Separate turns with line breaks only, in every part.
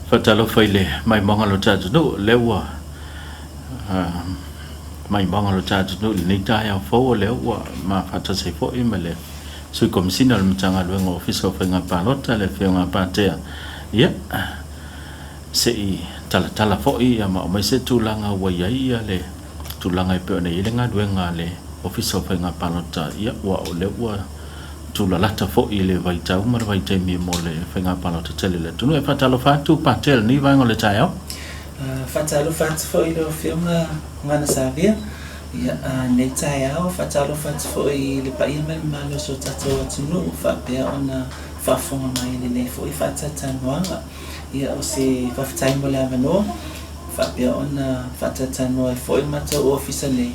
Fatalo faile mai monga lo tatu no lewa mai monga lo tatu no ni ya fo lewa ma fata se fo imale sui Komesina le mtanga luenga ofisa Faiga Palota le Faiga Patea ia se I tala fo ia ma mai se tulanga wa ia le tulanga I pe nei le ngaduenga le ofisa Faiga Palota ia wa lewa tula lata fo I le vaita umar vaita mi mo le Faiga Palota tele le tunu e fatalo fatu patel ni vai ngole tayo
fatalo fatu fo I le filma ngana savia ia nei tayo fatalo fatu fo I le paia me malo so tato atunu fa pe ona fa fonga mai le fo I fatata noanga ia o se fa taimo le amano fa pe ona fatata no fo I mato officer le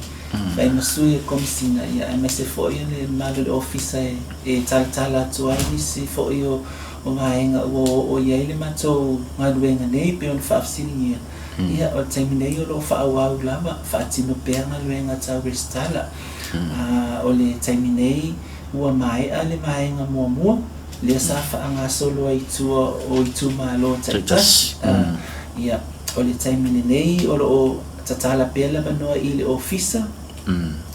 Vai masui Komesina ia MSF fo ia le malo le officer e tala tua nisi fo io o ngaenga o ia le mato ngaduenga nei pe on Fesiligia ia o terminei o lo fa au lava fa tino pe ngaduenga tau restala o le terminei ua mai ale maenga mo le sa fa anga solo ai tua o itu malo taitas ia o le terminei o lo tatala pela banoa I le officer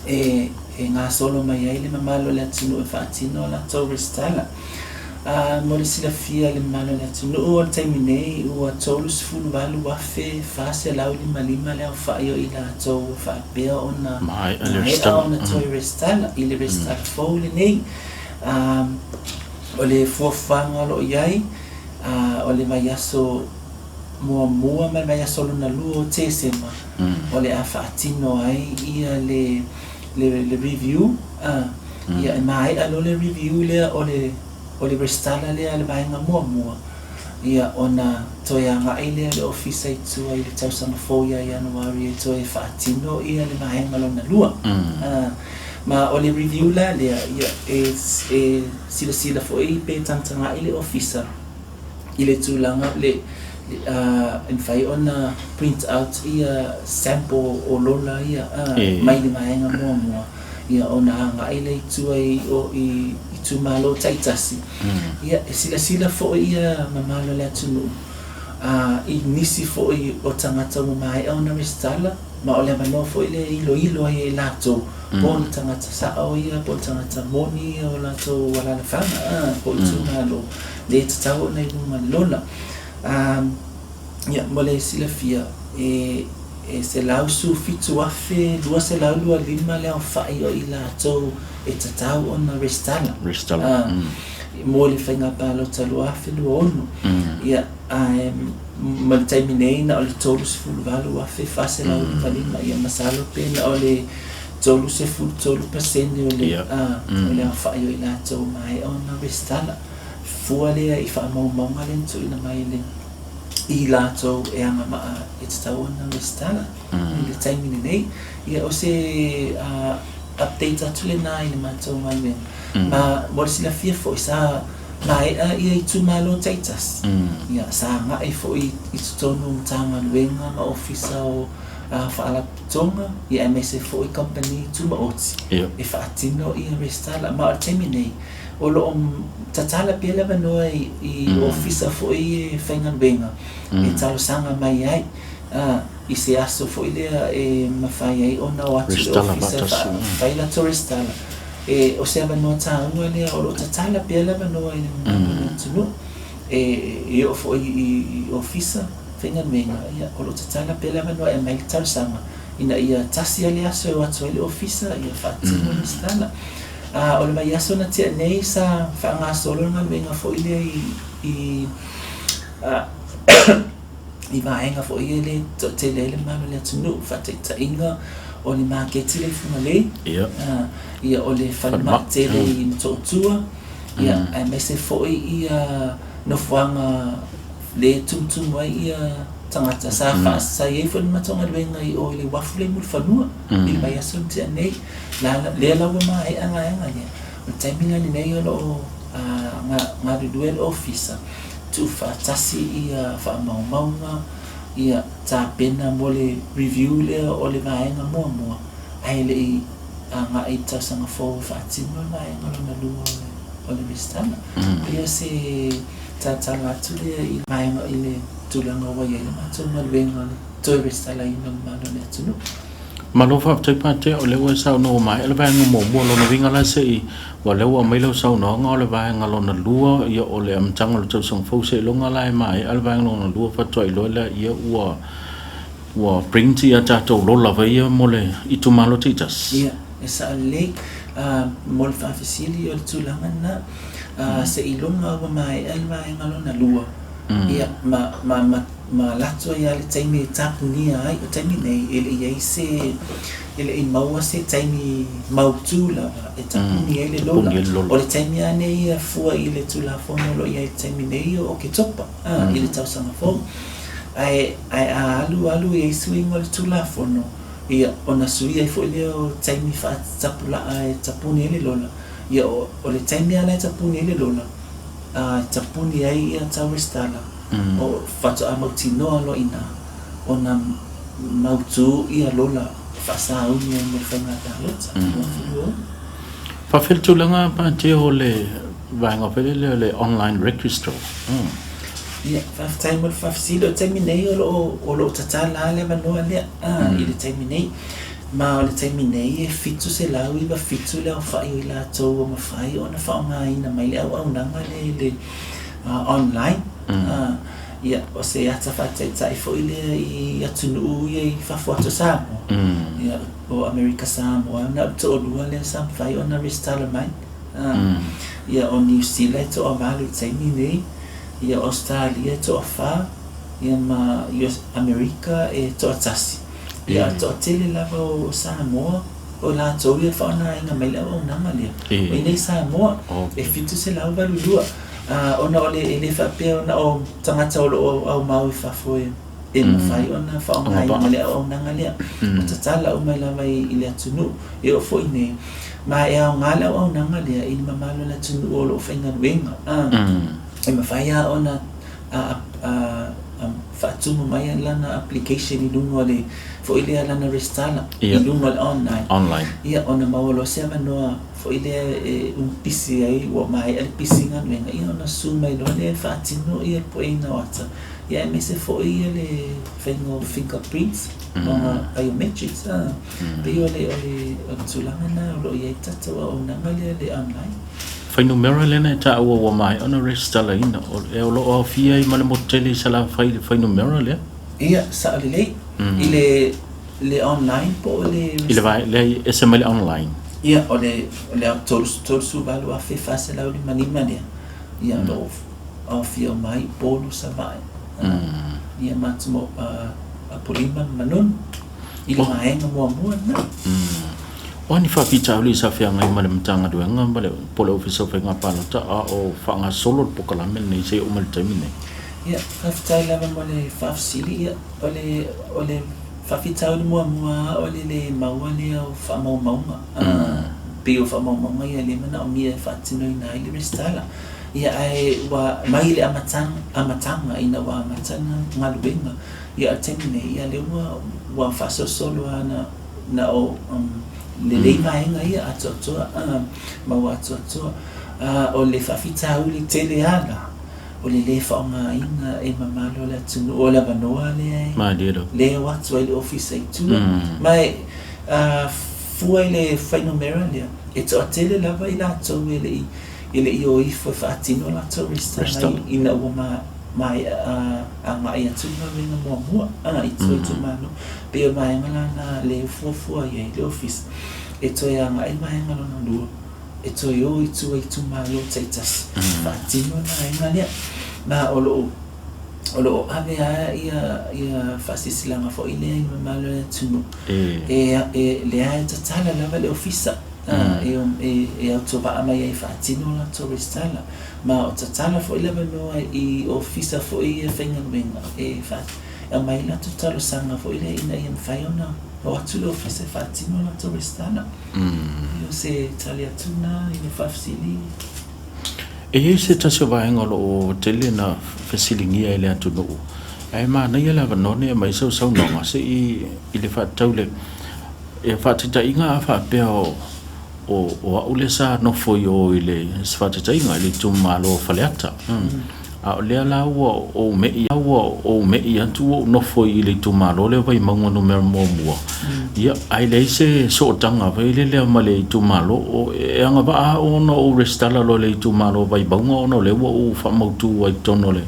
e nga solo mai ai le mamalo le atino e fatino la toristala mo le silafia le mamalo le atino o terminei o tolus fulu valu wafe fase lau lima le fa io I la to fa pe ona
mai
ona toristala I le restart fo le nei o le fofanga lo iai o le maiaso mua mai solo na luo tesema o le afatino ai ia le review ia mai alo le review le o le restala le mai nga mua ia ona toya nga ile le office itu ai le tau sama foia January to e fatino ia le mai nga lo na lua ma o le review la le ia sila fo I pe tantanga ile officer ile tulanga le in fai ona print out ia sample o lola ia mai le maenga mo ia ona nga ile itu ai o I tu malo taitasi ia sila fo ia mamalo le tunu I nisi fo I o tangata mo mai ona restala ma ole mano fo ile ilo ai lato bon tangata sa o ia bon tangata moni o lato wala la fama po tu malo le tau nei mo lola ia mole silafia se lau su fitu afe dua se lau lua lima le fai o ila to e tatau ona restala mole Faiga Palota lua afe lua ono ia mal terminei na ole tolus fulu valu afe fase lau lima ia masalo pena ole tolu se fulu tolu pasende ole fai o ila to mai ona restala fuale I fa mau le tu ina mai le I lato e anga maa e tau ona restala le taimini nei ia o se update atu le nā I le matou mai me ma mora sila fia fo I sa mai ia I tu malo taitas ia sa ngai fo I tutonu mtanga luenga ma ofisa o faala tonga ia MSF fo I company tu ma oti e faatino ia restala ma o taimini nei o lo tatala pela banoa I officer fo I Faiga benga e talo sanga mai ai I se aso fo I lea e mawhai ai ona o atu officer faila toristala o se banoa taunga lea o lo tatala pela banoa I le tunu e o fo I officer Faiga benga ia o lo tatala pela banoa e mai talo sanga ina ia tasi ale aso e o atu le officer ia fatino ristala o le mai aso na tia nei sa whaanga solo nga menga fo ile I vaenga fo ile te lele mama le tunu whateita inga o le maketi le funga le ia o le whanamate le I mtotua ia MSF fo ia no whanga le tumtum wai ia tangata sa sa ye fo matonga lenga I o le wafule mul fanua I mai aso tia nei le la wa mai anga le o taimina ni nei o nga duel officer tu fa tasi ia fa maunga ia tapena mole review le o le vaenga mo ai le nga I tasanga fo fa tino mai nga na lua o le mistana ia se tanga tu le mai ile tulanga wa ye ma tu ma venga tourist ala ina ma le tu
Malofa te pate o le wa sa no mai le va mo mo lo no vinga la se wa le wa mai lo sa no nga le va nga lo na lua ia o le am tanga lo tu song fo se lo nga lai mai al va no na lua fa toi lo la ia wa bring ti ata to lo la va ia mo le I tu malo titas
ia esa le mo fa Fesiligia o tu langa na se ilonga wa mai al va nga lo na lua ia ma lato ia le taimi tapu ni ai o taimi nei ele ia se ele I maua se taimi mautula e tapu ni ele lola o le taimi ane ia fua ile tula fono lo ia taimi nei o ke topa ile tau sanga fono ai alu ia swing o le tula fono ia ona sui ai fo ile o taimi fa tapula ai tapu ni ele lola ia o le taimi ane tapu ni ele lola tapu ni ai ia tau restala o fatu amautinoa lo ina ona mautu ia lola fasa unia mo fanga Palota
fa fel tu langa pa te o le vanga fel le online registro
ia fa time mo fa Fesiligia terminei o lo tatala le manoa le ile terminei ma le terminei e fitu se lau I va fitu le fa I la to ma fai ona fa mai na mai le au nanga le online ia o se ata fa tai fo ile I atunu ia fa foto sa ia o America Samoa na to lua le sam fai ona restala mai ia o New Zealand to o malu taimi nei ia Australia to fa ia ma America e to tasi ia to tele lava o Samoa o la to ia fa na inga mai le o na malia o nei Samoa e fitu se la va lua ona ole ele fa pe ona o tangata o au mau fa foi e ma fai ona fa ona ile o nanga le o tatala o mai la mai ile tunu e o foi ne ma e o ngala o nanga le I ma malo la tunu o lo fenga wenga e ma fai ona fa tunu mai la na application I dungo le fo ile la na restala I dungo online ia ona mawolo se manoa fo ile pisi ai wo mai al pisi nga wenga ia ona suma I le fa tino ia po ina wata ia me se fo ia le fengo fingerprints biometrics pe ole tulanga na lo ia tata o nanga le online
fai numero lena ta o mai ona restala ina o lo o fia I male moteli sala fai numero le
ia sa le le online po le
ile vai le SML online
ia ole tol su valu a fe fase la uli mani ia lo o fia mai polo sa vai ia matmo a polima manon ile mai nga mo na
Oni fa pita uli sa fia ngai male mtanga duenga male pole office of nga Palota o fa nga solo pokala men nei se o mal termine
ia fa fita la male fa Fesiligia ole fa fita uli mo ole le mawale o fa mo pe o fa mo ia le mana o mia fa tino ina ile restala ia ai wa mai le amatanga ina wa amatanga ngalubenga ia termine ia le wa fa solo na o le mai nga ia atoto ma wa atoto o le fa fita uli tele ana o le fa nga ina e mamalo la tunu o la banoa
ma dero
le wa le office ai tu mai fu le fa numero le e to tele la vai la to ele io I fo fa tino la to resta ina o mai ia tu na venga mo I tu mano pe mai ngala na le fu ia le office e to ia mai ngala na lu e to yo I tu malo taitas fa tino na ngala na olo ave ia fasisila nga fo ile malo tu le ai tatala la le office e autoba ama ia fa tino la to restala ma o tatala fo ile no I officer fo ia fenga wenga e fa a mai la totalo sanga fo ile ina ia faiona o atu le officer fa tino la to restala io se talia tuna ina fa Fesiligia
e se tasio vai ngolo o tele na Fesiligia ile atu no ai ma na ia la no ne mai so no se I ile fa taule e fa tita inga fa pe o ule sa no foi o ile sfata inga ile tu malo faleata a le la o me ia tu no foi le tu malo le vai mango no mer mo ia ai le se so tanga vai le ma le tu malo o e anga ba o no o restala lo le tu malo vai bango no le o fa mo tu ai tono le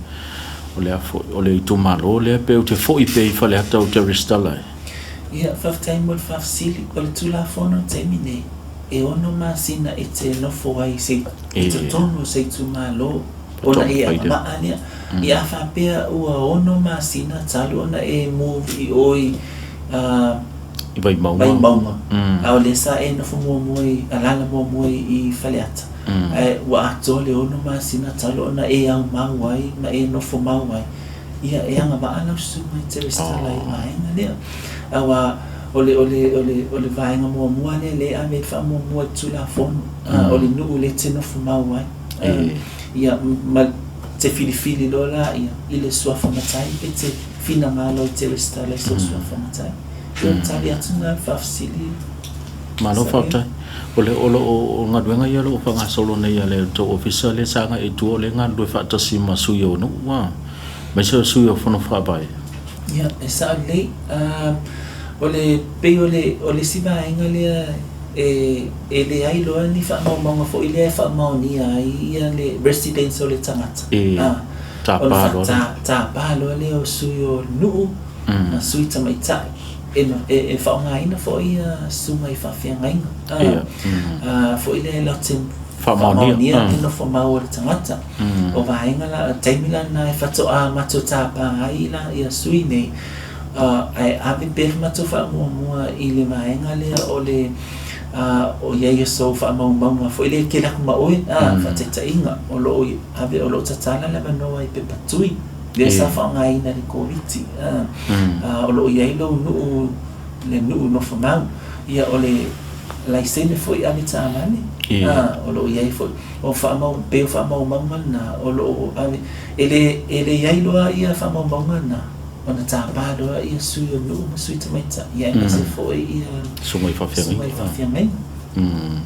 o le tu malo le pe o te foi pe fa le ata o te restala
ia fa time mo fa sili ko le tu la fono temine e ono masina e te no foi se e te tono se tu malo ona ia maania ia fa pea o ono masina talo ona e move oi
i vai mau
au le sa e no fumo moi alala mo moi i faleata wa atole ono masina talo ona e au mau ai ma e no fumo mau ai ia e anga ba ana su mai te restala i mai na awa ole vai nga mo le a me fa mo tu la fon ole no le te no fumo mau ai ia ma te fili lola ia ile sua famatai pe te fina malo te restala so sua famatai ia tali atuna fa Fesiligia
malo fautai o ngaduenga ia lo fa ngasolo nei ale to official le sanga e tu le ngadu fa to sima suyo no wa me so suyo fono fa bai
ia esa le ole pe ole siba engale ele ai lo ni fa mo fo ile fa mo ni ai le residence le tangata ta lo le o suyo nu na suita mai ta e fa ngai na fo ia su mai fa fia ngai fo ile la tin fa mo ni no fo ma o tangata o vai ngala taimila na fa to a mato ta pa ai la ia sui nei ai ave per mato fa mo ile mai ngale ole o ia so fa mau fo ile ke la ma oi fa te inga o lo ave o lo tatala la no ai pe patui de sa fa ngai na ni koviti o lo ia lo no no fa mau ia o le la sene foi a mitana ni o lo ia foi o fa mau pe fa mau na o lo ave ele ia lo ia fa mau na ona tapa do ia suyo no suita meta ia se foi ia
sumai fa fia
mai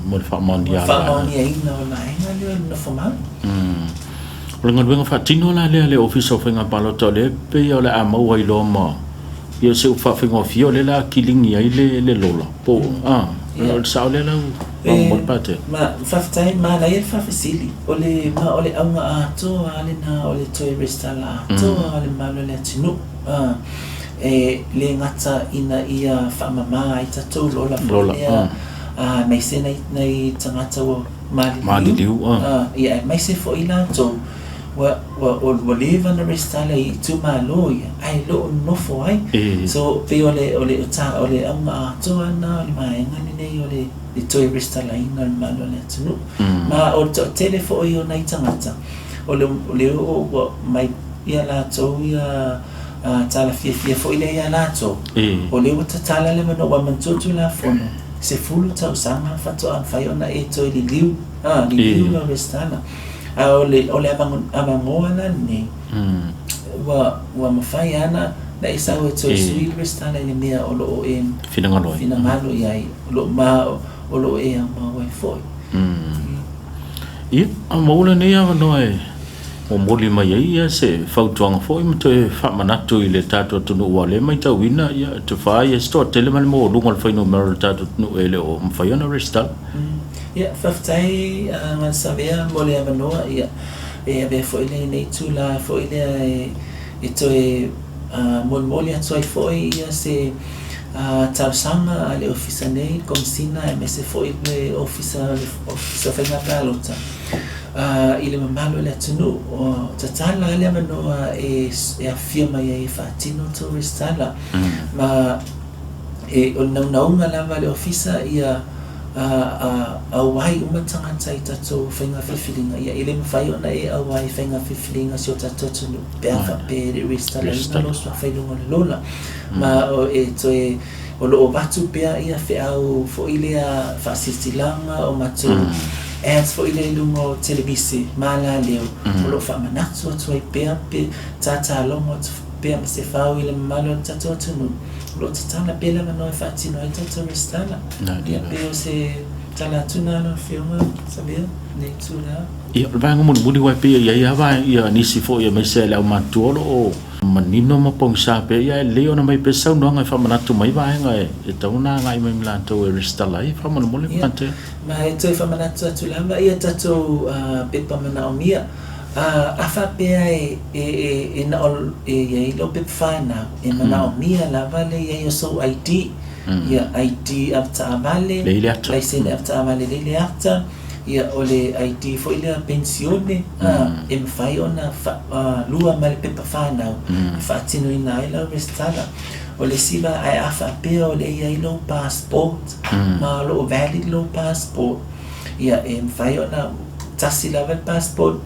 mo fa mondial
fa mondial no la no fa mal
lengan wenga fa tino la le office of nga Palota le pe yo le ama wai lo mo yo se fa fingo fio le la killing ia le lola po sa le la mo pate
ma fa time ma la fa Fesiligia ole anga ato ale na ole tourist ala to ale ma le tino le ngata ina ia fa mama i tato lola mai se nei tangata o mali
liu
ia mai se fo ila to wa live na restala i tu malo ia ai lo no fo ai so pe ole ta ole anga to na mai ngani nei ole i to restala ina malo le tu ma o telefo io nei tangata ole o mai ia la to ia tala fia fo ile ia la to ole o tala le no wa mantotu la fono se fulu ta usanga fato an faiona e to li liu la restala ole abangoana ni wa mafaiana na isa o to sui restala ni mea olo en finangalo ia lo ma olo e ma wa foi
a mola ne ya no o moli mai ia se fautuanga foi mo te fa manatu i le tato tunu wale mai ta wina ia te fa ia sto tele mal mo lungal fa no mer tato no ele o mfaiona restala
ia faftai man sabia mole amanoa ia e ave foi le nei tula foi le e toi mole atoi foi ia se tausanga ale officer nei Komesina e se foi le officer Faiga Palota ile mamalo le tunu o tatala ale amanoa e a firma ia fatino to restala ma e o naunga lava le officer ia awai umatanga tai tato Faiga Fesiligia ia ile mfai ona e awai Faiga Fesiligia so tato no perfa pe restala no so fai lola ma o e toe o lo batu pe ia fe au fo ile a fasistilanga o matu ads fo ile lungo televisi mala leo o lo fa manatso toe pe tata longo pe se fa ile malo tato no lo tatana pela mano fatino tato restala dia pe se tala tuna no filma sabia nei tuna
ia vai ngomuni wai pe ia vai ia nisi fo ia mai se la matolo o manino mo pong sa pe ia leo na mai pe sau no ngai fa manatu mai vai ngai e tauna ngai mai milanto e restala ia fa mo mole pante
mai toi fa manatu tu lamba ia tato pe pa mana omia afa pe e na ol e lo pe fa na e mana omia la vale ia so IT ia IT apta amale laisen apta amale le apta ia ole IT fo ile pensione em fai ona lua mal pe pa fa na fa tino ina ila restala ole siba ai afa pe ole ia ilo passport ma lo valid lo passport ia em fai ona tasi level passport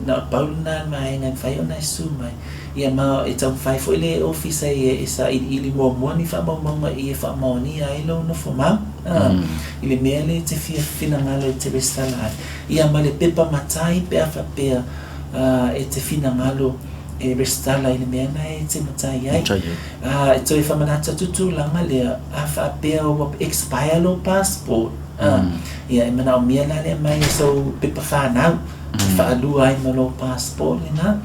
na pauluna mai ngai fai ona su mai ia ma it's fai fo ile office e sa ili mo ni fa mo ia fa mo ni ai lo no fo ma ile mele te fina ngalo te bestala ia ma le pepa matai pe afa pe e te fina ngalo e restala ile mena e te matai ai to fa manata tutu langa le afa pe o expire lo passport ia mana o mia le mai so pepa fa na fa lu ai ma lo passport na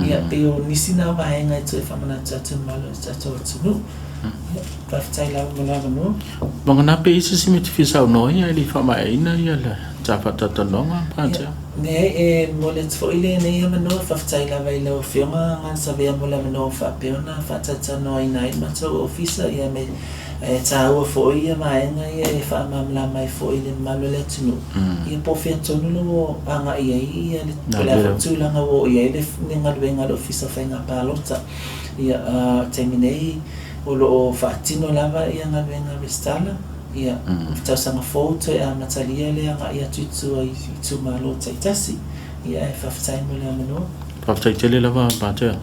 ia pe o nisi na vai ngai to fa manata tu malo to tu fa tai la no
mangana pe isi simiti fisa no ia li fa mai ina ia la tapa tata longa Patea
ne molet fo ile ne ia no fa tai la vai lo firma ngan sa vea mola no fa pe ona fa tata no ina ma to officer ia me tau fo ia mai ngai e fa mamla mai fo ile malo le tunu ia po fe tonu lo anga ia le tu la ngo ia le ninga venga officer Faiga Palota ia terminei o fatino lava ia nga venga restala ia tasanga foto e matalia le nga ia tu malo taitasi ia fa fatai mo le mano
fa fatai tele lava Patea